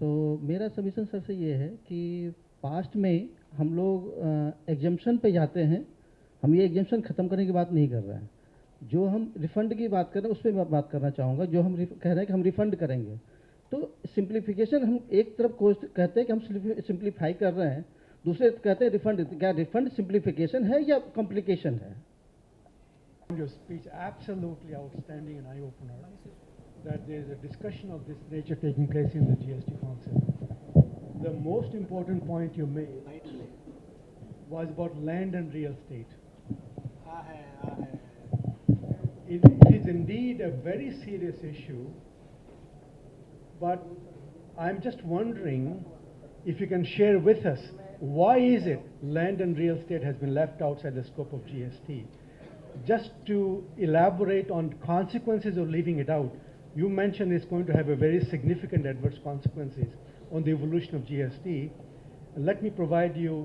मेरा submission sir से ये है कि पास्ट में हम लोग एग्जम्पशन पे जाते हैं, हम ये एग्जम्पशन ख़त्म करने की बात नहीं कर रहे हैं। जो हम रिफ़ंड की बात कर रहे हैं उस पर मैं बात करना चाहूँगा। जो हम कह रहे हैं कि हम रिफ़ंड करेंगे, तो सिंप्लीफिकेशन हम एक तरफ कहते हैं कि हम सिंप्लीफाई कर रहे हैं, दूसरे कहते हैं रिफ़ंड। क्या रिफ़ंड सिंप्लीफिकेशन है या कॉम्प्लिकेशन है? Your speech absolutely outstanding and eye-opener. That there is a discussion of this nature taking place in the GST Council. The most important point you made was about land and real estate. It is indeed a very serious issue, but I'm just wondering if you can share with us why is it land and real estate has been left outside the scope of GST? Just to elaborate on consequences of leaving it out, you mentioned it's going to have a very significant adverse consequences on the evolution of GST. Let me provide you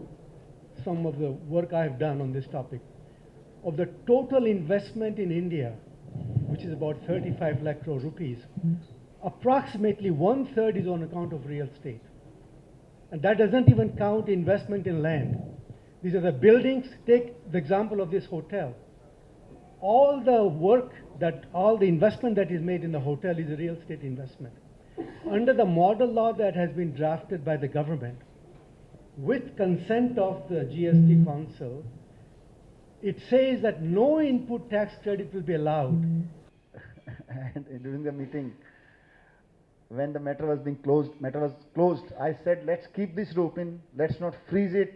some of the work I have done on this topic. Of the total investment in India, which is about 35 lakh crore rupees, approximately 1/3 is on account of real estate. And that doesn't even count investment in land. These are the buildings. Take the example of this hotel. All the work all the investment that is made in the hotel is a real estate investment. Under the model law that has been drafted by the government, with consent of the GST Council, it says that no input tax credit will be allowed. And during the meeting, when the matter was closed, I said, let's keep this rope in, let's not freeze it,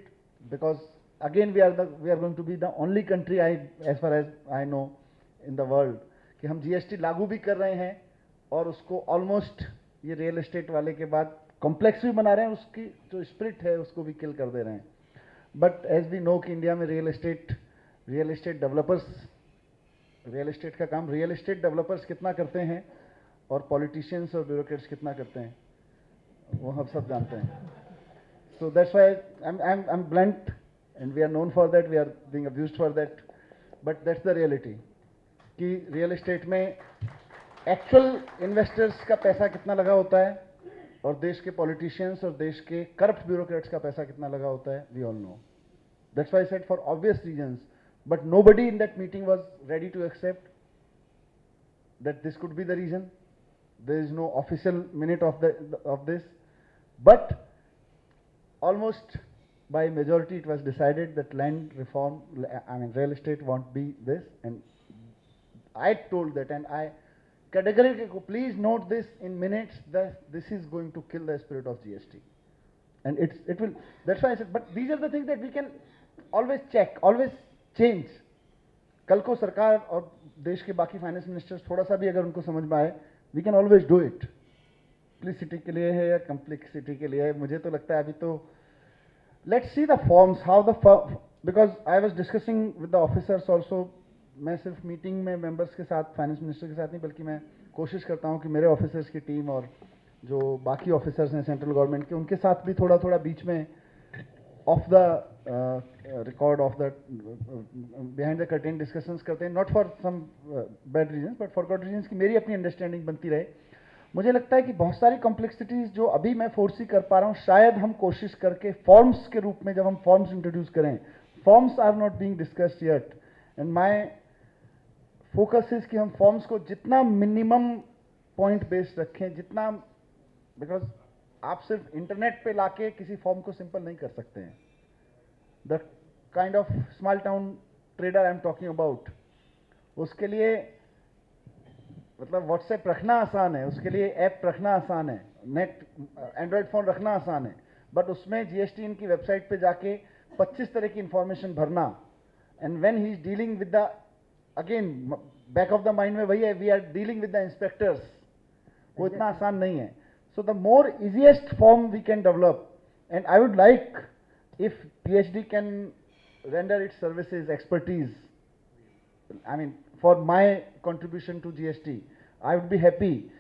because again we are going to be the only country, as far as I know, in the world, कि हम GST लागू भी कर रहे हैं और उसको almost ये रियल एस्टेट वाले के बाद कॉम्प्लेक्स भी बना रहे हैं, उसकी जो स्पिरिट है उसको भी किल कर दे रहे हैं. बट एज वी नो कि इंडिया में real estate developers, real estate का काम रियल एस्टेट डेवलपर्स कितना करते हैं और पॉलिटिशियंस और ब्यूरोक्रेट्स कितना करते हैं, वो हम सब जानते हैं. So that's why I am blunt and we are known for that, we are being abused for that, but that's the reality कि रियल एस्टेट में एक्चुअल इन्वेस्टर्स का पैसा कितना लगा होता है और देश के पॉलिटिशियंस और देश के करप्ट ब्यूरोक्रेट्स का पैसा कितना लगा होता है, we all know. That's why I said for obvious reasons, but nobody in that meeting was ready to accept that this could be the reason. There is no official minute of this, but almost by majority it was decided that land reform, I mean real estate won't be this, and I told that, and I categorically, please note this in minutes, that this is going to kill the spirit of GST. And it will, that's why I said, but these are the things that we can always check, always change. कल को सरकार और देश के बाकी finance ministers थोड़ा सा भी अगर उनको समझ में आए, we can always do it. Simplicity के लिए है या कम्प्लेक्सिटी के लिए है, मुझे तो लगता है अभी तो let's see the forms, how the, because I was discussing with the officers also. मैं सिर्फ मीटिंग में मेंबर्स के साथ, फाइनेंस मिनिस्टर के साथ नहीं, बल्कि मैं कोशिश करता हूँ कि मेरे ऑफिसर्स की टीम और जो बाकी ऑफिसर्स हैं सेंट्रल गवर्नमेंट के, उनके साथ भी थोड़ा थोड़ा बीच में off the record, off the behind the curtain discussions करते हैं, not for some bad reasons but for good reasons, कि मेरी अपनी अंडरस्टैंडिंग बनती रहे. मुझे लगता है कि बहुत सारी कॉम्प्लेक्सिटीज जो अभी मैं फोर्सी कर पा रहा हूँ, शायद हम कोशिश करके फॉर्म्स के रूप में, जब हम फॉर्म्स इंट्रोड्यूस करें, forms are not being discussed yet, and my focus is कि हम फॉर्म्स को जितना मिनिमम पॉइंट बेस्ड रखें, जितना, बिकॉज आप सिर्फ इंटरनेट पे लाके किसी फॉर्म को सिंपल नहीं कर सकते हैं. The kind of small town trader I am talking about, उसके लिए मतलब व्हाट्सएप रखना आसान है, उसके लिए ऐप रखना आसान है, नेट एंड्रॉयड फ़ोन रखना आसान है, बट उसमें जीएसटी इनकी वेबसाइट पे जाके 25 तरह की इंफॉर्मेशन भरना, and when he is dealing with the, again back of the mind में वही है, we are dealing with the inspectors, वो इतना आसान नहीं है. So the more easiest form we can develop, and I would like if PhD can render its services, expertise, I mean for my contribution to GST, I would be happy.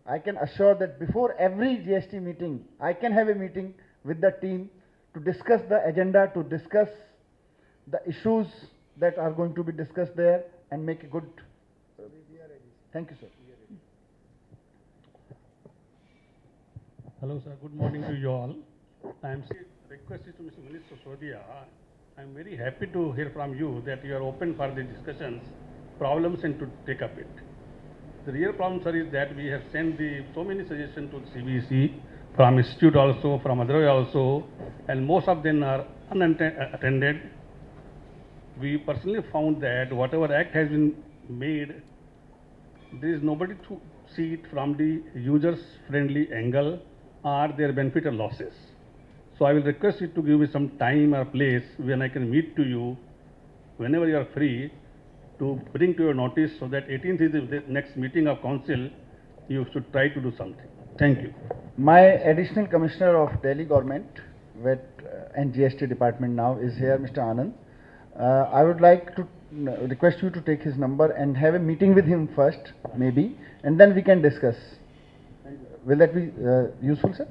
I can assure that before every GST meeting, I can have a meeting with the team to discuss the agenda, to discuss the issues that are going to be discussed there, and make a good. Thank you, sir. Hello, sir. Good morning to you all. I am requesting to Mr. Manish Sisodia. I am very happy to hear from you that you are open for the discussions, problems, and to take up it. The real problem, sir, is that we have sent so many suggestions to the CBC, from institute also, from other also, and most of them are unattended. We personally found that whatever act has been made, there is nobody to see it from the users friendly angle or their benefit or losses. So I will request you to give me some time or place when I can meet to you whenever you are free to bring to your notice so that 18th is the next meeting of council, you should try to do something. Thank you. My additional commissioner of Delhi government with and GST department now is here, Mr. Anand. I would like to request you to take his number and have a meeting with him first, maybe, and then we can discuss. Will that be useful, sir?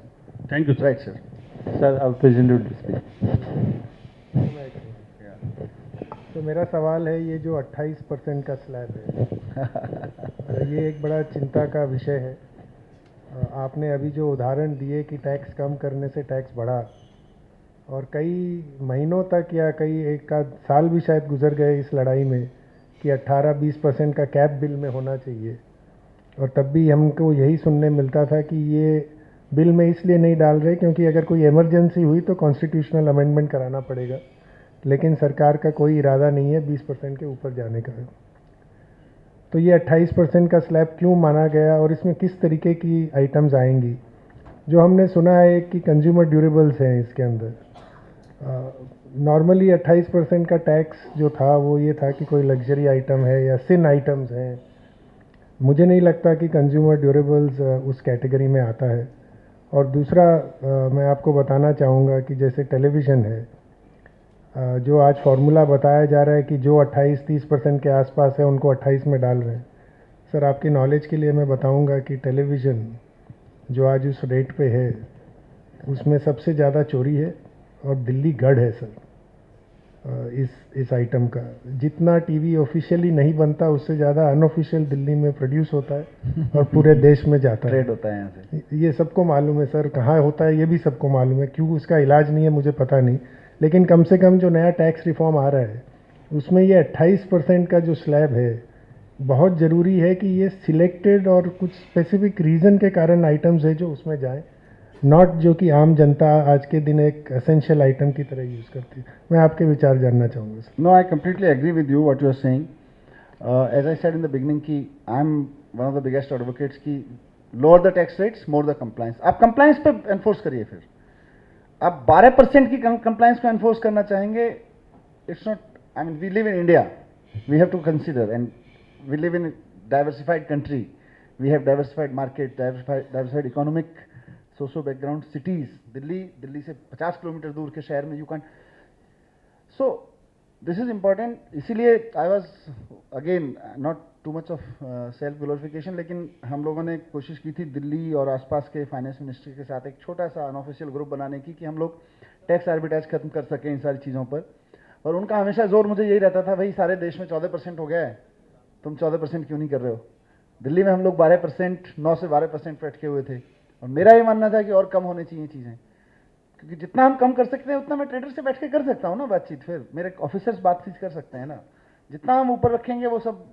Thank you, sir. Right, sir. Sir अब present will speak. तो मेरा सवाल है, ये जो 28% का slab है ये एक बड़ा चिंता का विषय है। आपने अभी जो उदाहरण दिए कि टैक्स कम करने से टैक्स बढ़ा, और कई महीनों तक या कई एक आध साल भी शायद गुजर गए इस लड़ाई में कि 18-20% का कैप बिल में होना चाहिए, और तब भी हमको यही सुनने मिलता था कि ये बिल में इसलिए नहीं डाल रहे क्योंकि अगर कोई इमरजेंसी हुई तो कॉन्स्टिट्यूशनल अमेंडमेंट कराना पड़ेगा, लेकिन सरकार का कोई इरादा नहीं है 20% के ऊपर जाने का। तो ये 28% का स्लैब क्यों माना गया और इसमें किस तरीके की आइटम्स आएंगी? जो हमने सुना है कि कंज्यूमर ड्यूरेबल्स हैं इसके अंदर। नॉर्मली 28% का टैक्स जो था वो ये था कि कोई लग्जरी आइटम है या सिन आइटम्स हैं। मुझे नहीं लगता कि कंज्यूमर ड्यूरेबल्स उस कैटेगरी में आता है। और दूसरा मैं आपको बताना चाहूँगा कि जैसे टेलीविज़न है, जो आज फार्मूला बताया जा रहा है कि जो 28-30% के आसपास है उनको 28 में डाल रहे हैं। सर, आपकी नॉलेज के लिए मैं बताऊँगा कि टेलीविज़न जो आज उस रेट पे है उसमें सबसे ज़्यादा चोरी है और दिल्ली गढ़ है सर। इस आइटम का जितना टीवी ऑफिशियली नहीं बनता उससे ज़्यादा अनऑफिशियल दिल्ली में प्रोड्यूस होता है और पूरे देश में जाता है। ट्रेड होता है यहाँ से। ये सबको मालूम है सर, कहाँ होता है ये भी सबको मालूम है। क्यों उसका इलाज नहीं है मुझे पता नहीं, लेकिन कम से कम जो नया टैक्स रिफॉर्म आ रहा है उसमें ये 28% का जो स्लैब है, बहुत ज़रूरी है कि ये सिलेक्टेड और कुछ स्पेसिफिक रीज़न के कारण आइटम्स है जो उसमें जाए, नॉट जो कि आम जनता आज के दिन एक एसेंशियल आइटम की तरह यूज़ करती है। मैं आपके विचार जानना चाहूँगा sir. No, I completely agree with you what you are saying. As I said in the beginning कि I am one of the biggest advocates कि lower the tax rates, more the compliance. आप compliance पे enforce करिए। फिर आप 12% की compliance को enforce करना चाहेंगे, it's not, I mean we live in India, we have to consider, and we live in a diversified country, we have diversified market, diversified economic socio background cities. Delhi से 50 kilometre दूर के शहर में you can, so this is important. इसीलिए I was again not too much of self glorification, लेकिन हम लोगों ने कोशिश की थी दिल्ली और आसपास के फाइनेंस मिनिस्ट्री के साथ एक छोटा सा अनऑफिशियल ग्रुप बनाने की कि हम लोग टैक्स आर्बिट्राज खत्म कर सकें इन सारी चीज़ों पर। और उनका हमेशा जोर मुझे यही रहता था, भाई सारे देश में 14% हो गया है, तुम 14% क्यों नहीं कर रहे हो? दिल्ली में हम लोग 12%, 9 से 12% पे अटके हुए थे, और मेरा ये मानना था कि और कम होने चाहिए चीज़ें, क्योंकि जितना हम कम कर सकते हैं उतना मैं ट्रेडर से बैठ के कर सकता हूँ ना बातचीत, फिर मेरे ऑफिसर्स बातचीत कर सकते हैं ना। जितना हम ऊपर रखेंगे वो सब,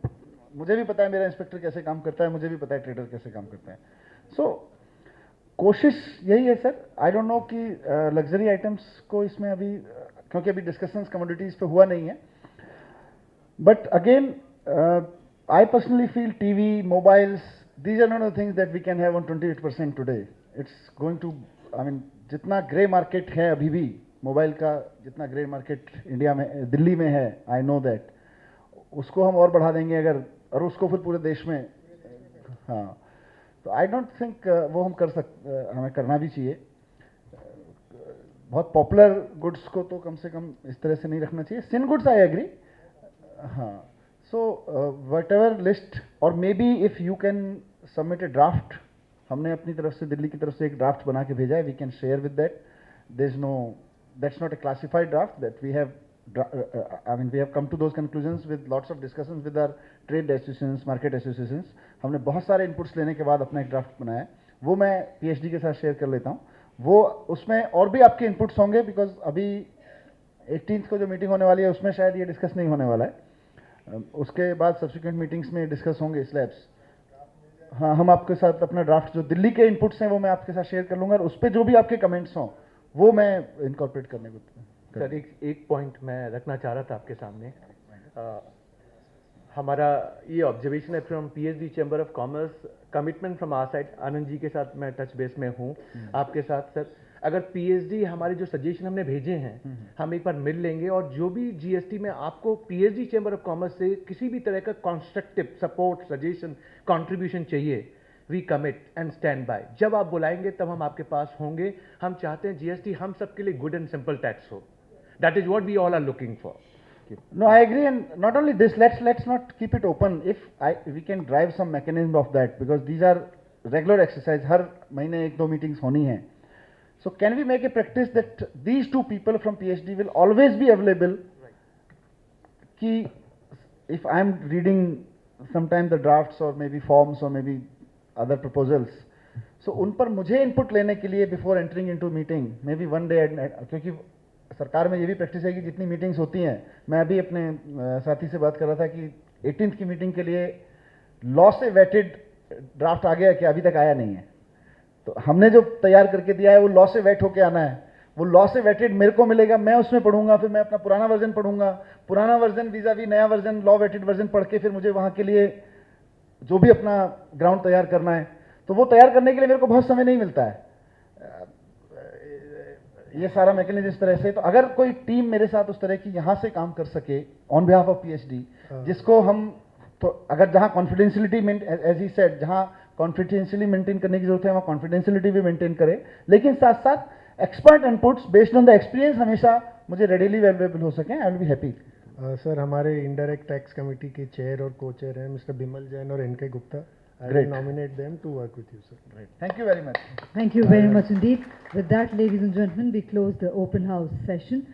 मुझे भी पता है मेरा इंस्पेक्टर कैसे काम करता है, मुझे भी पता है ट्रेडर कैसे काम करता है। सो कोशिश यही है सर। आई डोंट नो कि लग्जरी आइटम्स को इसमें अभी, क्योंकि अभी डिस्कशंस कमोडिटीज़ पे हुआ नहीं है, but again I personally feel TV, mobiles, these are not the things that we can have on 28% today. It's going to, I mean, जितना ग्रे मार्केट है अभी भी मोबाइल का, जितना ग्रे मार्केट इंडिया में, दिल्ली में है, आई नो दैट, उसको हम और बढ़ा देंगे अगर, और उसको फिर पूरे देश में, हाँ, तो आई डोंट थिंक वो हम हमें करना भी चाहिए। बहुत पॉपुलर गुड्स को तो कम से कम इस तरह से नहीं रखना चाहिए। सिन गुड्स आई एग्री, हाँ। So whatever list, or maybe if you can submit a draft, हमने अपनी तरफ से, दिल्ली की तरफ से एक ड्राफ्ट बना के भेजा है, we can share with that. There's no, that's not a classified draft that we have, I mean we have come to those conclusions with lots of discussions with our trade associations, market associations. हमने बहुत सारे inputs लेने के बाद अपना एक draft बनाया है, वो मैं पीएचडी के साथ शेयर कर लेता हूँ। वो उसमें और भी आपके इनपुट्स होंगे, बिकॉज अभी 18th को जो मीटिंग होने वाली है उसमें शायद ये डिस्कस नहीं होने वाला है। उसके बाद सब्सिक्वेंट मीटिंग्स में डिस्कस होंगे स्लैब्स। हाँ, हम आपके साथ अपना ड्राफ्ट जो दिल्ली के इनपुट्स हैं वो मैं आपके साथ शेयर कर लूँगा, और उस पर जो भी आपके कमेंट्स हों वो मैं इनकॉर्पोरेट करने को सर एक पॉइंट मैं रखना चाह रहा था आपके सामने। हमारा ये ऑब्जर्वेशन है from PHD chamber of commerce, commitment from our side. Anand ji के साथ मैं टच बेस में हूँ आपके साथ। सर अगर पीएचडी हमारे जो सजेशन हमने भेजे हैं हम एक बार मिल लेंगे, और जो भी जीएसटी में आपको पीएचडी चैम्बर ऑफ कॉमर्स से किसी भी तरह का कंस्ट्रक्टिव सपोर्ट, सजेशन, कंट्रीब्यूशन चाहिए, we commit and stand by. जब आप बुलाएंगे तब हम आपके पास होंगे। हम चाहते हैं जीएसटी हम सबके लिए गुड एंड सिंपल टैक्स हो। That is what we all are looking for. No, I agree, and not only this, let's not keep it open. If we can drive some mechanism of that, because these are regular exercise. हर महीने 1-2 meetings होनी है. So can we make a practice that these two people from PhD will always be available? कि if I'm reading sometime the drafts or maybe forms or maybe other proposals, so उन पर मुझे input लेने के लिए before entering into meeting, maybe one day, क्योंकि सरकार में ये भी प्रैक्टिस है कि जितनी मीटिंग्स होती हैं, मैं अभी अपने साथी से बात कर रहा था कि 18th की मीटिंग के लिए लॉ से वेटेड ड्राफ्ट आ गया कि अभी तक आया नहीं है। तो हमने जो तैयार करके दिया है वो लॉ से वेट होके आना है। वो लॉ से वेटेड मेरे को मिलेगा, मैं उसमें पढ़ूंगा, फिर मैं अपना पुराना वर्जन पढ़ूंगा, पुराना वर्जन वीज़ावी नया वर्जन, लॉ वेटेड वर्जन पढ़ के फिर मुझे वहाँ के लिए जो भी अपना ग्राउंड तैयार करना है, तो वो तैयार करने के लिए मेरे को बहुत समय नहीं मिलता है। ये सारा मैकेनिज्म इस तरह से, तो अगर कोई टीम मेरे साथ उस तरह की यहाँ से काम कर सके ऑन बिहाफ ऑफ पीएचडी, जिसको हम तो अगर जहाँ कॉन्फिडेंशियलिटी एज ही सेड, जहाँ कॉन्फिडेंशियली मेंटेन करने की जरूरत है वहाँ कॉन्फिडेंशियलिटी भी मेंटेन करे, लेकिन साथ साथ expert inputs based on the experience हमेशा मुझे रेडिली अवेलेबल हो सकें। I will be happy. Sir हमारे इंडायरेक्ट टैक्स कमेटी के चेयर और को चेयर हैं मिस्टर बिमल जैन और NK Gupta. I will Great. nominate them to work with you, sir. Great. Thank you very much. Thank you very much indeed. With that, ladies and gentlemen, we close the open house session.